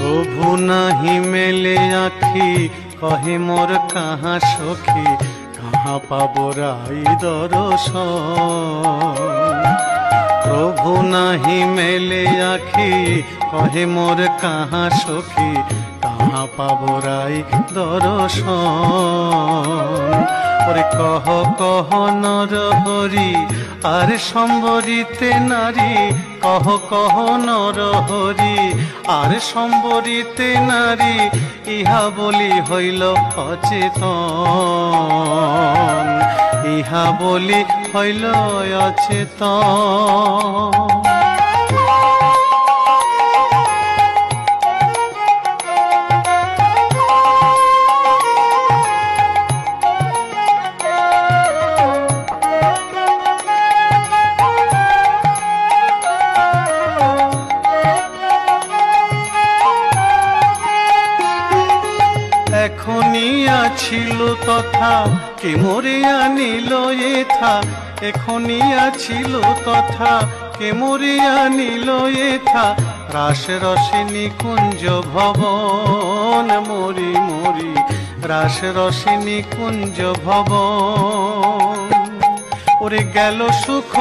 প্রভু নাহি মেলে আখি, কহে মোর কাহা সখী, কাহা পাব রাই দর্শন। প্রভু নাহি মেলে আখি, কহে মোর কাহা সখী, কাহা পাব রাই দর্শন। ওরে কহ কহ নর হরি, আর সম্বরিতে নারী, কহ কহ নর হরি, আর সম্বরিতে নারী, ইহা বলি হইল অচেতন, ইহা বলি হইল অচেতন। এখনই আছিল তথা, কে মোরে আনিল এথা, এখনই আছিল তথা, কে মোরে আনিল এথা, রাস রসে নিকুঞ্জ ভবন, মরি মরি রাস রসে নিকুঞ্জ ভবন। ওরে গেল সুখ